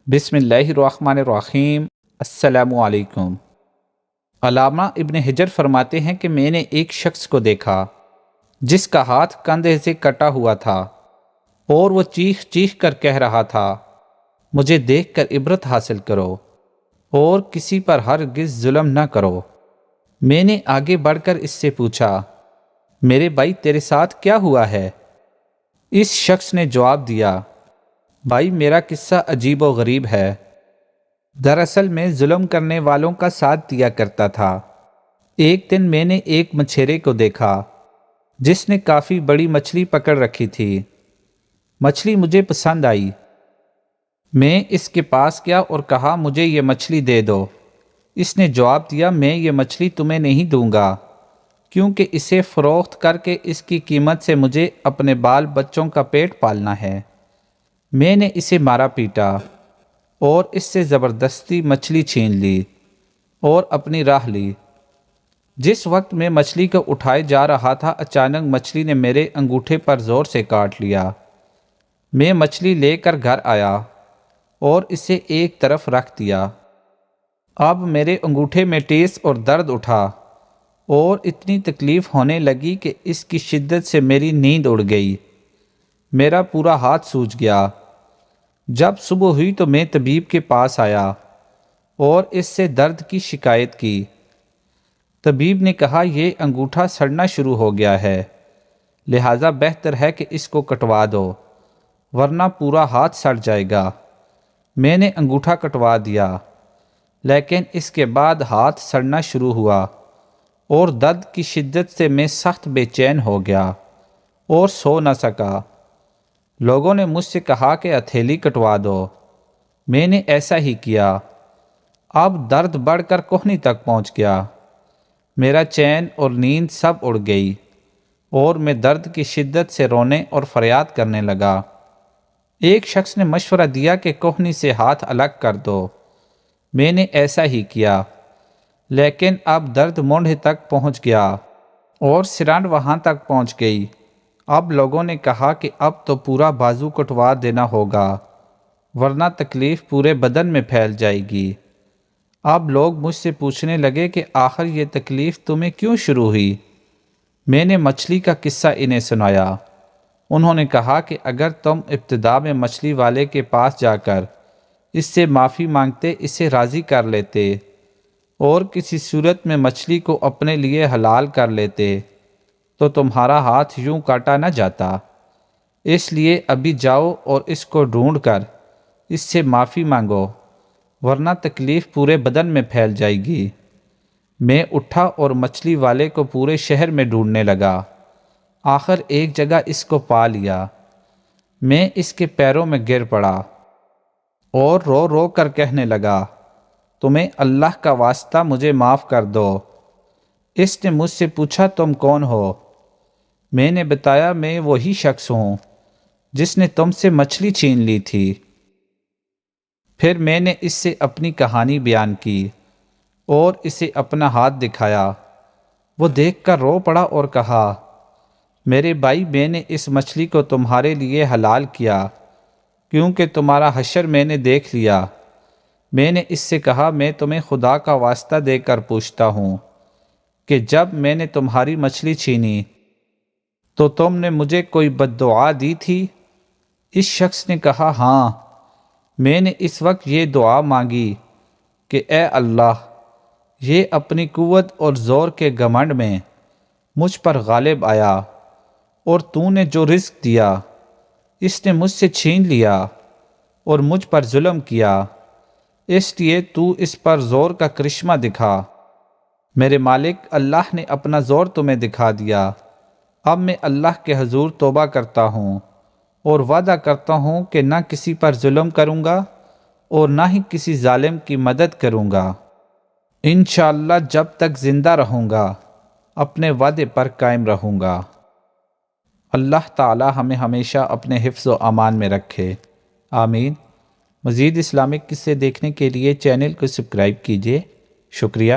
بسم اللہ الرحمن الرحیم۔ السلام علیکم۔ علامہ ابن حجر فرماتے ہیں کہ میں نے ایک شخص کو دیکھا جس کا ہاتھ کندھے سے کٹا ہوا تھا اور وہ چیخ چیخ کر کہہ رہا تھا، مجھے دیکھ کر عبرت حاصل کرو اور کسی پر ہرگز ظلم نہ کرو۔ میں نے آگے بڑھ کر اس سے پوچھا، میرے بھائی تیرے ساتھ کیا ہوا ہے؟ اس شخص نے جواب دیا، بھائی میرا قصہ عجیب و غریب ہے۔ دراصل میں ظلم کرنے والوں کا ساتھ دیا کرتا تھا۔ ایک دن میں نے ایک مچھیرے کو دیکھا جس نے کافی بڑی مچھلی پکڑ رکھی تھی۔ مچھلی مجھے پسند آئی۔ میں اس کے پاس گیا اور کہا، مجھے یہ مچھلی دے دو۔ اس نے جواب دیا، میں یہ مچھلی تمہیں نہیں دوں گا کیونکہ اسے فروخت کر کے اس کی قیمت سے مجھے اپنے بال بچوں کا پیٹ پالنا ہے۔ میں نے اسے مارا پیٹا اور اس سے زبردستی مچھلی چھین لی اور اپنی راہ لی۔ جس وقت میں مچھلی کو اٹھائے جا رہا تھا، اچانک مچھلی نے میرے انگوٹھے پر زور سے کاٹ لیا۔ میں مچھلی لے کر گھر آیا اور اسے ایک طرف رکھ دیا۔ اب میرے انگوٹھے میں ٹیس اور درد اٹھا اور اتنی تکلیف ہونے لگی کہ اس کی شدت سے میری نیند اڑ گئی۔ میرا پورا ہاتھ سوج گیا۔ جب صبح ہوئی تو میں طبیب کے پاس آیا اور اس سے درد کی شکایت کی۔ طبیب نے کہا، یہ انگوٹھا سڑنا شروع ہو گیا ہے، لہٰذا بہتر ہے کہ اس کو کٹوا دو ورنہ پورا ہاتھ سڑ جائے گا۔ میں نے انگوٹھا کٹوا دیا، لیکن اس کے بعد ہاتھ سڑنا شروع ہوا اور درد کی شدت سے میں سخت بے چین ہو گیا اور سو نہ سکا۔ لوگوں نے مجھ سے کہا کہ ہتھیلی کٹوا دو۔ میں نے ایسا ہی کیا۔ اب درد بڑھ کر کہنی تک پہنچ گیا۔ میرا چین اور نیند سب اڑ گئی اور میں درد کی شدت سے رونے اور فریاد کرنے لگا۔ ایک شخص نے مشورہ دیا کہ کوہنی سے ہاتھ الگ کر دو۔ میں نے ایسا ہی کیا، لیکن اب درد مونڈے تک پہنچ گیا اور سرانڈ وہاں تک پہنچ گئی۔ اب لوگوں نے کہا کہ اب تو پورا بازو کٹوا دینا ہوگا ورنہ تکلیف پورے بدن میں پھیل جائے گی۔ اب لوگ مجھ سے پوچھنے لگے کہ آخر یہ تکلیف تمہیں کیوں شروع ہوئی؟ میں نے مچھلی کا قصہ انہیں سنایا۔ انہوں نے کہا کہ اگر تم ابتدا میں مچھلی والے کے پاس جا کر اس سے معافی مانگتے، اسے راضی کر لیتے اور کسی صورت میں مچھلی کو اپنے لیے حلال کر لیتے تو تمہارا ہاتھ یوں کاٹا نہ جاتا۔ اس لیے ابھی جاؤ اور اس کو ڈھونڈ کر اس سے معافی مانگو ورنہ تکلیف پورے بدن میں پھیل جائے گی۔ میں اٹھا اور مچھلی والے کو پورے شہر میں ڈھونڈنے لگا۔ آخر ایک جگہ اس کو پا لیا۔ میں اس کے پیروں میں گر پڑا اور رو رو کر کہنے لگا، تمہیں اللہ کا واسطہ مجھے معاف کر دو۔ اس نے مجھ سے پوچھا، تم کون ہو؟ میں نے بتایا، میں وہی شخص ہوں جس نے تم سے مچھلی چھین لی تھی۔ پھر میں نے اس سے اپنی کہانی بیان کی اور اسے اپنا ہاتھ دکھایا۔ وہ دیکھ کر رو پڑا اور کہا، میرے بھائی میں نے اس مچھلی کو تمہارے لیے حلال کیا کیونکہ تمہارا حشر میں نے دیکھ لیا۔ میں نے اس سے کہا، میں تمہیں خدا کا واسطہ دے کر پوچھتا ہوں کہ جب میں نے تمہاری مچھلی چھینی تو تم نے مجھے کوئی بد دعا دی تھی؟ اس شخص نے کہا، ہاں، میں نے اس وقت یہ دعا مانگی کہ اے اللہ، یہ اپنی قوت اور زور کے گھمنڈ میں مجھ پر غالب آیا اور تو نے جو رزق دیا اس نے مجھ سے چھین لیا اور مجھ پر ظلم کیا، اس لیے تو اس پر زور کا کرشمہ دکھا۔ میرے مالک اللہ نے اپنا زور تمہیں دکھا دیا۔ اب میں اللہ کے حضور توبہ کرتا ہوں اور وعدہ کرتا ہوں کہ نہ کسی پر ظلم کروں گا اور نہ ہی کسی ظالم کی مدد کروں گا۔ انشاءاللہ جب تک زندہ رہوں گا اپنے وعدے پر قائم رہوں گا۔ اللہ تعالی ہمیں ہمیشہ اپنے حفظ و امان میں رکھے، آمین۔ مزید اسلامک قصے دیکھنے کے لیے چینل کو سبسکرائب کیجیے۔ شکریہ۔